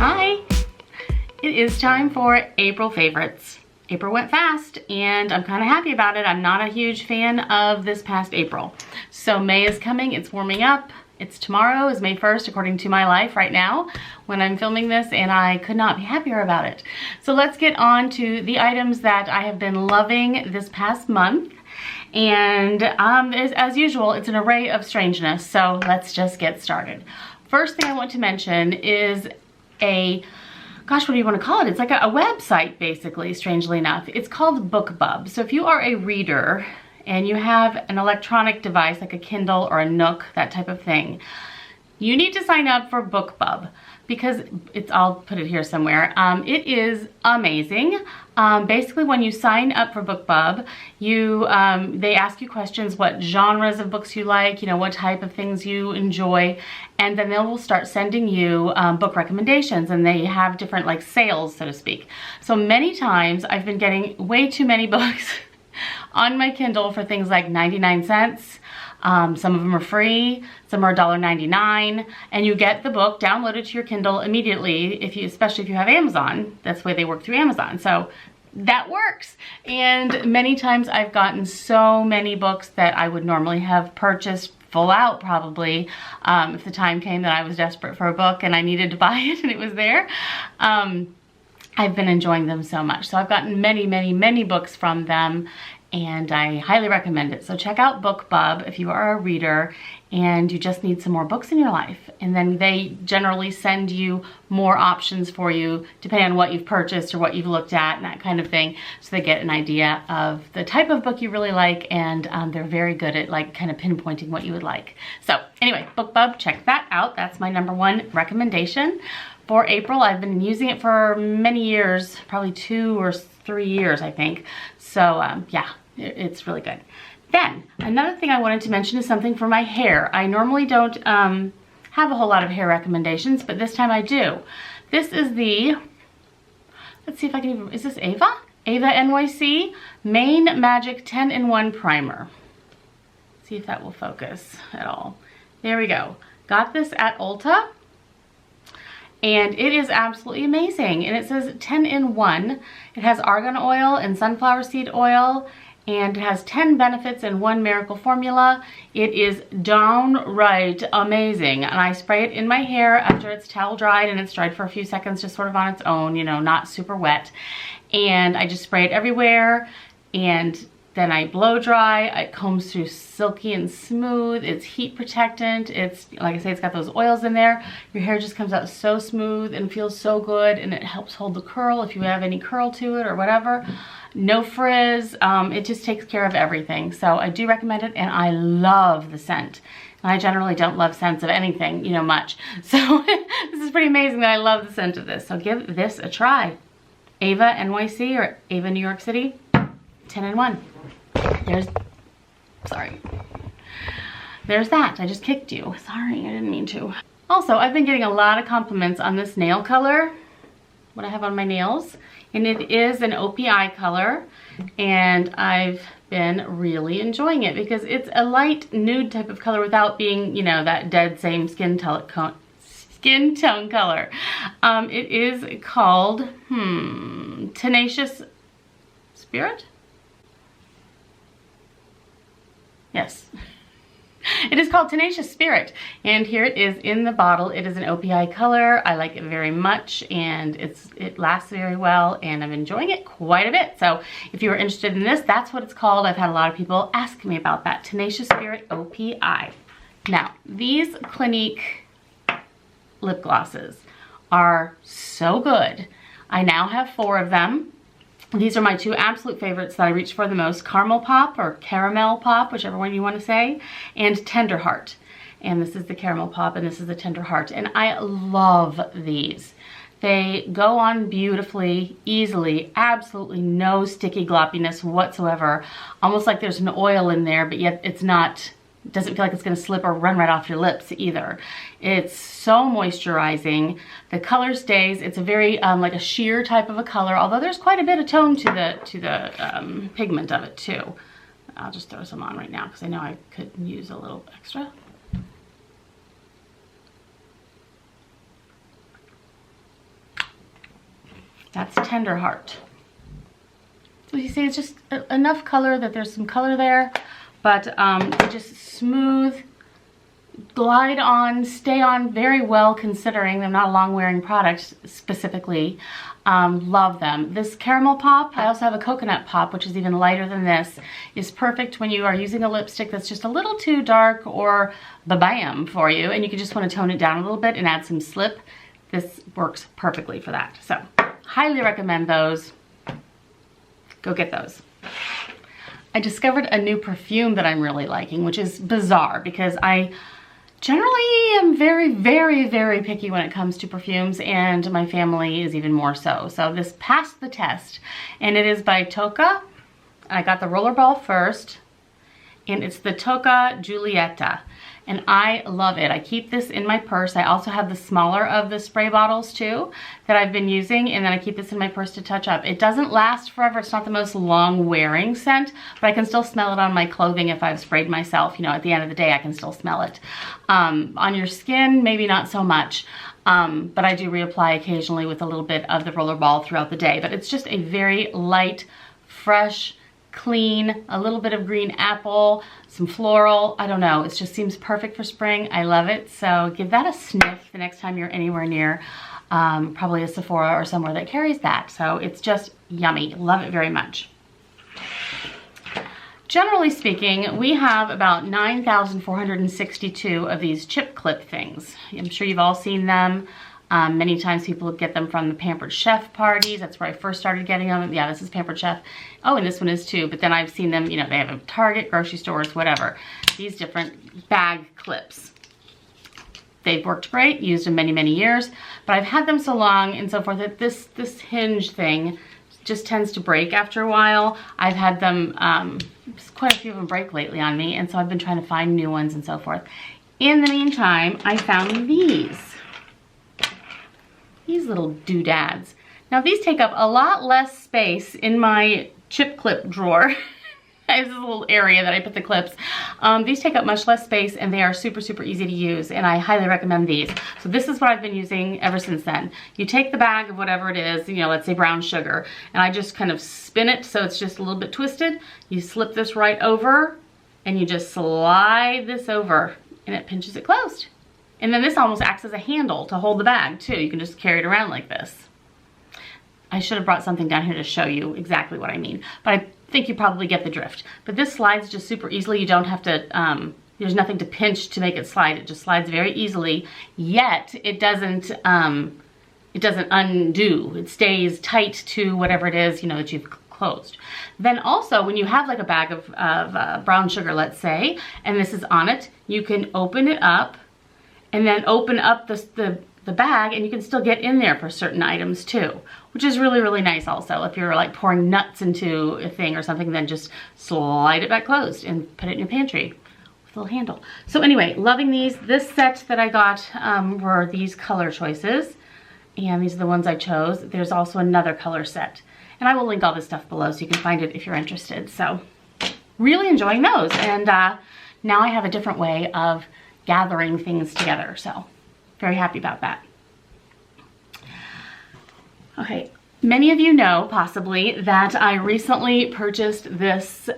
Hi! It is time for April favorites. April went fast and I'm kind of happy about it. I'm not a huge fan of this past April. So May is coming, it's warming up. It's tomorrow is May 1st according to my life right now when I'm filming this, and I could not be happier about it. So let's get on to the items that I have been loving this past month. And as usual, it's an array of strangeness. So let's just get started. First thing I want to mention is gosh, what do you want to call it? It's like a website, basically, strangely enough. It's called BookBub. So if you are a reader and you have an electronic device like a Kindle or a Nook, that type of thing, you need to sign up for BookBub because I'll put it here somewhere. It is amazing. Basically, when you sign up for BookBub, they ask you questions, what genres of books you like, what type of things you enjoy, and then they will start sending you book recommendations, and they have different like sales, so to speak. So many times I've been getting way too many books on my Kindle for things like 99 cents. Some of them are free, some are $1.99, and you get the book downloaded to your Kindle immediately, especially if you have Amazon. That's the way they work through Amazon. So that works. And many times I've gotten so many books that I would normally have purchased full out probably if the time came that I was desperate for a book and I needed to buy it and it was there. I've been enjoying them so much. So I've gotten many, many, many books from them, and I highly recommend it. So check out BookBub if you are a reader and you just need some more books in your life. And then they generally send you more options for you depending on what you've purchased or what you've looked at and that kind of thing. So they get an idea of the type of book you really like, and they're very good at like kind of pinpointing what you would like. So anyway, BookBub, check that out. That's my #1 recommendation for April. I've been using it for many years, probably 2 or 3 years, I think. So yeah, it's really good. Then another thing I wanted to mention is something for my hair. I normally don't have a whole lot of hair recommendations, but this time I do. This is let's see if I can even, is this Ava? Ava NYC Main Magic 10-in-1 Primer. Let's see if that will focus at all. There we go. Got this at Ulta. And it is absolutely amazing. And it says 10-in-1. It has argan oil and sunflower seed oil, and it has 10 benefits in 1 miracle formula. It is downright amazing. And I spray it in my hair after it's towel dried, and it's dried for a few seconds just sort of on its own, not super wet. And I just spray it everywhere, and then I blow dry. It combs through silky and smooth. It's heat protectant. It's, like I say, it's got those oils in there. Your hair just comes out so smooth and feels so good, and it helps hold the curl if you have any curl to it or whatever. No frizz. It just takes care of everything. So I do recommend it, and I love the scent. I generally don't love scents of anything, much. So this is pretty amazing that I love the scent of this. So give this a try. Ava NYC or Ava New York City, 10-in-1. There's that. I just kicked you. Sorry, I didn't mean to. Also, I've been getting a lot of compliments on this nail color, what I have on my nails, and it is an OPI color, and I've been really enjoying it because it's a light nude type of color without being, that dead same skin tone color. It is called Tenacious Spirit. Yes, it is called Tenacious Spirit, and here it is in the bottle. It is an OPI color. I like it very much, and it lasts very well, and I'm enjoying it quite a bit. So if you are interested in this, that's what it's called. I've had a lot of people ask me about that, Tenacious Spirit OPI. Now, these Clinique lip glosses are so good. I now have 4 of them. These are my 2 absolute favorites that I reach for the most, Caramel Pop or Caramel Pop, whichever one you want to say, and Tender Heart. And this is the Caramel Pop and this is the Tender Heart. And I love these. They go on beautifully, easily, absolutely no sticky gloppiness whatsoever. Almost like there's an oil in there, but yet it's not, it doesn't feel like it's going to slip or run right off your lips either. It's so moisturizing. The color stays. It's a very like a sheer type of a color, although there's quite a bit of tone to the pigment of it too. I'll just throw some on right now because I know I could use a little extra. That's Tender Heart. So you see, it's just enough color that there's some color there, but just smooth, glide on, stay on very well considering they're not a long wearing product specifically. Love them. This caramel pop, I also have a coconut pop, which is even lighter than this, is perfect when you are using a lipstick that's just a little too dark or ba-bam for you, and you can just want to tone it down a little bit and add some slip. This works perfectly for that. So, highly recommend those. Go get those. I discovered a new perfume that I'm really liking, which is bizarre because I generally am very, very, very picky when it comes to perfumes, and my family is even more so. So this passed the test, and it is by Tocca. I got the rollerball first, and it's the Tocca Giulietta, and I love it. I keep this in my purse. I also have the smaller of the spray bottles too that I've been using, and then I keep this in my purse to touch up. It doesn't last forever. It's not the most long wearing scent, but I can still smell it on my clothing if I've sprayed myself. You know, at the end of the day, I can still smell it. On your skin, maybe not so much, but I do reapply occasionally with a little bit of the rollerball throughout the day. But it's just a very light, fresh, clean, a little bit of green apple, some floral. I don't know, it just seems perfect for spring. I love it. So give that a sniff the next time you're anywhere near probably a Sephora or somewhere that carries that. So it's just yummy. Love it very much. Generally speaking, we have about 9,462 of these chip clip things. I'm sure you've all seen them. Many times people get them from the Pampered Chef parties. That's where I first started getting them. Yeah, this is Pampered Chef. Oh, and this one is too. But then I've seen them, you know, they have at Target, grocery stores, whatever. These different bag clips. They've worked great, used them many, many years. But I've had them so long and so forth that this hinge thing just tends to break after a while. I've had them, quite a few of them break lately on me. And so I've been trying to find new ones and so forth. In the meantime, I found these. These little doodads. Now these take up a lot less space in my chip clip drawer. I have this little area that I put the clips. These take up much less space, and they are super, super easy to use, and I highly recommend these. So this is what I've been using ever since then. You take the bag of whatever it is, you know, let's say brown sugar, and I just kind of spin it so it's just a little bit twisted. You slip this right over, and you just slide this over, and it pinches it closed. And then this almost acts as a handle to hold the bag too. You can just carry it around like this. I should have brought something down here to show you exactly what I mean, but I think you probably get the drift. But this slides just super easily. You don't have to, there's nothing to pinch to make it slide. It just slides very easily, yet it doesn't undo. It stays tight to whatever it is, you know, that you've closed. Then also, when you have like a bag of brown sugar, let's say, and this is on it, you can open it up and then open up the bag, and you can still get in there for certain items too, which is really, really nice also. If you're like pouring nuts into a thing or something, then just slide it back closed and put it in your pantry with a little handle. So anyway, loving these. This set that I got were these color choices, and these are the ones I chose. There's also another color set, and I will link all this stuff below so you can find it if you're interested. So really enjoying those, and now I have a different way of gathering things together, so very happy about that. Okay, many of you know possibly that I recently purchased this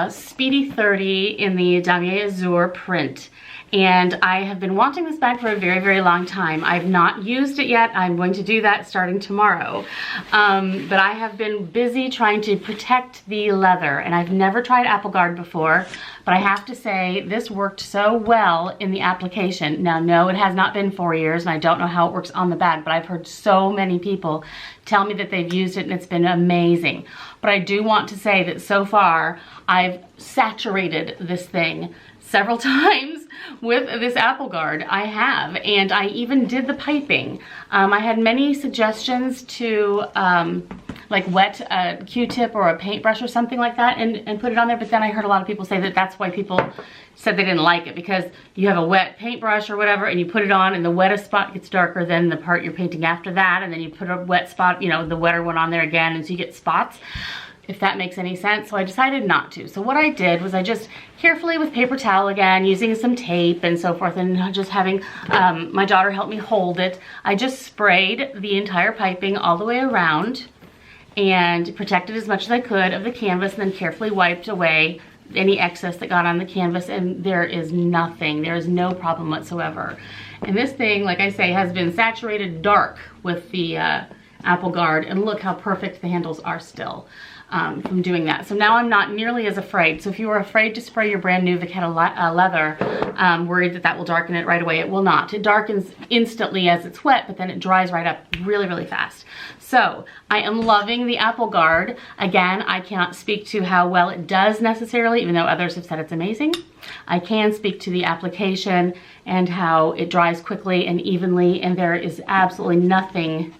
Speedy 30 in the Damier Azur print, and I have been wanting this bag for a very, very long time. I've not used it yet. I'm going to do that starting tomorrow, but I have been busy trying to protect the leather, and I've never tried Apple Guard before, but I have to say this worked so well in the application. Now, no, it has not been 4 years, and I don't know how it works on the bag, but I've heard so many people tell me that they've used it and it's been amazing. But I do want to say that so far, I've saturated this thing several times with this Apple Guard. I have, and I even did the piping. I had many suggestions to like wet a Q-tip or a paintbrush or something like that and put it on there, but then I heard a lot of people say that that's why people said they didn't like it, because you have a wet paintbrush or whatever and you put it on and the wettest spot gets darker than the part you're painting after that, and then you put a wet spot, you know, the wetter one on there again, and so you get spots. if that makes any sense. So I decided not to. So what I did was I just carefully, with paper towel again, using some tape and so forth, and just having my daughter help me hold it, I just sprayed the entire piping all the way around and protected as much as I could of the canvas, and then carefully wiped away any excess that got on the canvas, and there is nothing. There is no problem whatsoever. And this thing, like I say, has been saturated dark with the Apple Guard, and look how perfect the handles are still from doing that. So now I'm not nearly as afraid. So if you were afraid to spray your brand new Vachetta leather, worried that that will darken it right away, it will not. It darkens instantly as it's wet, but then it dries right up really, really fast. So I am loving the Apple Guard. Again, I cannot speak to how well it does necessarily, even though others have said it's amazing. I can speak to the application and how it dries quickly and evenly, and there is absolutely nothing,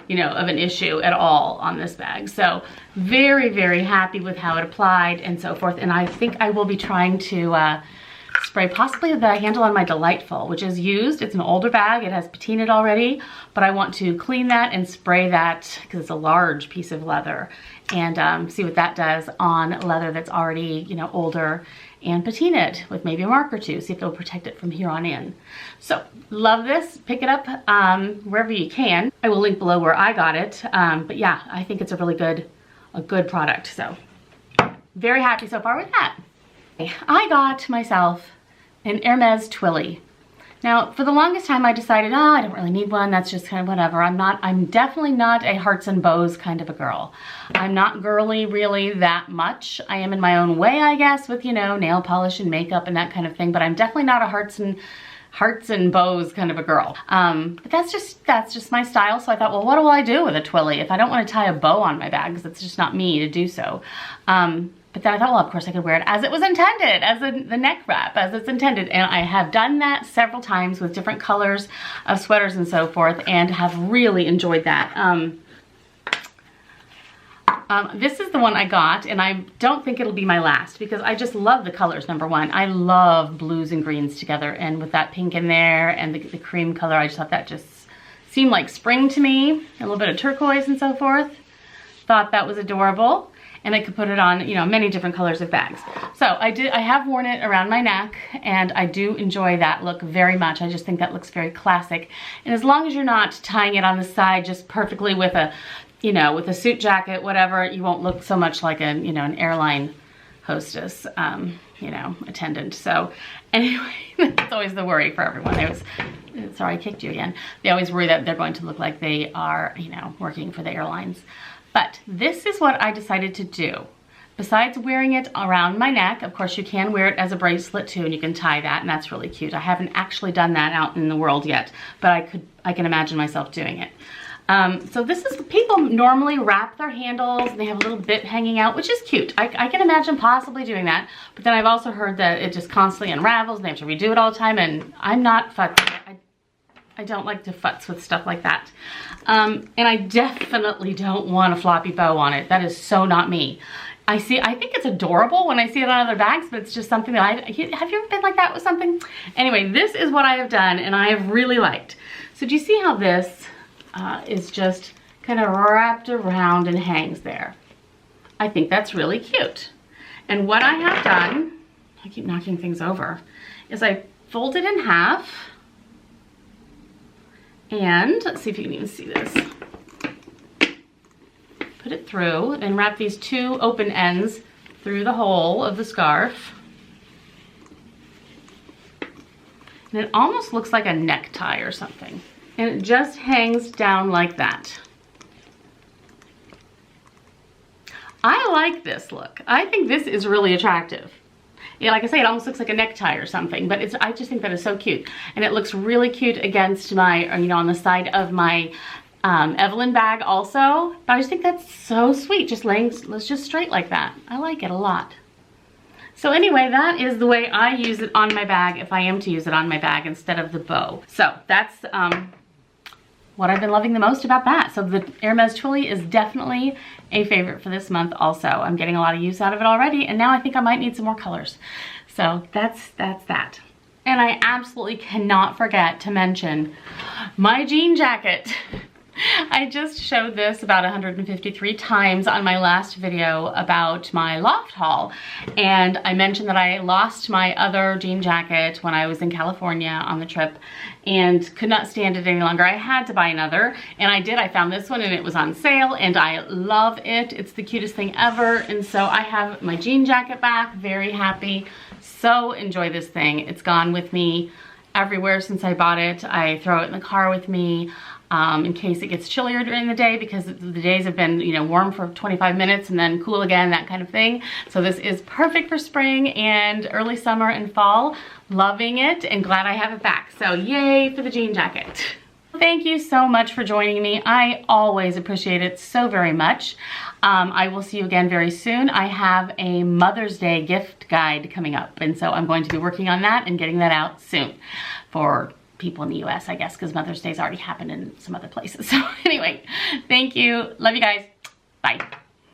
you know, of an issue at all on this bag. So very, very happy with how it applied and so forth. And I think I will be trying to spray possibly the handle on my Delightful, which is used. It's an older bag. It has patinaed already, but I want to clean that and spray that because it's a large piece of leather, and see what that does on leather that's already, you know, older, and patina it with maybe a mark or two, see if it'll protect it from here on in. So love this. Pick it up wherever you can. I will link below where I got it. But yeah, I think it's a really good product. So very happy so far with that. I got myself an Hermes Twilly. Now, for the longest time, I decided, oh, I don't really need one. That's just kind of whatever. I'm definitely not a hearts and bows kind of a girl. I'm not girly really that much. I am in my own way, I guess, with, you know, nail polish and makeup and that kind of thing, but I'm definitely not a hearts and bows kind of a girl. But that's just my style. So I thought, well, what do I do with a Twilly if I don't want to tie a bow on my bag, because it's just not me to do so. But then I thought, well, of course I could wear it as it was intended, as the neck wrap, as it's intended. And I have done that several times with different colors of sweaters and so forth, and have really enjoyed that. This is the one I got, and I don't think it'll be my last, because I just love the colors, number one. I love blues and greens together, and with that pink in there and the cream color, I just thought that just seemed like spring to me. A little bit of turquoise and so forth. Thought that was adorable. And I could put it on, you know, many different colors of bags. So I have worn it around my neck, and I do enjoy that look very much. I just think that looks very classic. And as long as you're not tying it on the side just perfectly with a, you know, with a suit jacket, whatever, you won't look so much like a, you know, an airline hostess, you know, attendant. So anyway, that's always the worry for everyone. Sorry, I kicked you again. They always worry that they're going to look like they are, you know, working for the airlines. But this is what I decided to do. Besides wearing it around my neck, of course you can wear it as a bracelet too, and you can tie that, and that's really cute. I haven't actually done that out in the world yet, but I can imagine myself doing it. So this is, people normally wrap their handles and they have a little bit hanging out, which is cute. I can imagine possibly doing that, but then I've also heard that it just constantly unravels and they have to redo it all the time, and I'm not fussy. I don't like to futz with stuff like that. And I definitely don't want a floppy bow on it. That is so not me. I think it's adorable when I see it on other bags, but it's just something that have you ever been like that with something? Anyway, this is what I have done, and I have really liked. So do you see how this is just kind of wrapped around and hangs there? I think that's really cute. And what I have done, I keep knocking things over, is I fold it in half. And let's see if you can even see this. Put it through and wrap these two open ends through the hole of the scarf. And it almost looks like a necktie or something. And it just hangs down like that. I like this look. I think this is really attractive. Yeah, like I say, it almost looks like a necktie or something, but I just think that is so cute. And it looks really cute against my, you know, on the side of my Evelyn bag also. But I just think that's so sweet, just laying just straight like that. I like it a lot. So anyway, that is the way I use it on my bag if I am to use it on my bag instead of the bow. So that's what I've been loving the most about that. So the Hermes Twilly is definitely a favorite for this month also. I'm getting a lot of use out of it already, and now I think I might need some more colors. So that's that. And I absolutely cannot forget to mention my jean jacket. I just showed this about 153 times on my last video about my loft haul. And I mentioned that I lost my other jean jacket when I was in California on the trip and could not stand it any longer. I had to buy another, and I did. I found this one and it was on sale and I love it. It's the cutest thing ever. And so I have my jean jacket back, very happy. So enjoy this thing. It's gone with me everywhere since I bought it. I throw it in the car with me in case it gets chillier during the day, because the days have been, you know, warm for 25 minutes and then cool again, that kind of thing. So this is perfect for spring and early summer and fall. Loving it and glad I have it back. So yay for the jean jacket. Thank you so much for joining me. I always appreciate it so very much. I will see you again very soon. I have a Mother's Day gift guide coming up, and so I'm going to be working on that and getting that out soon for people in the U.S., I guess, because Mother's Day's already happened in some other places. So anyway, thank you. Love you guys. Bye.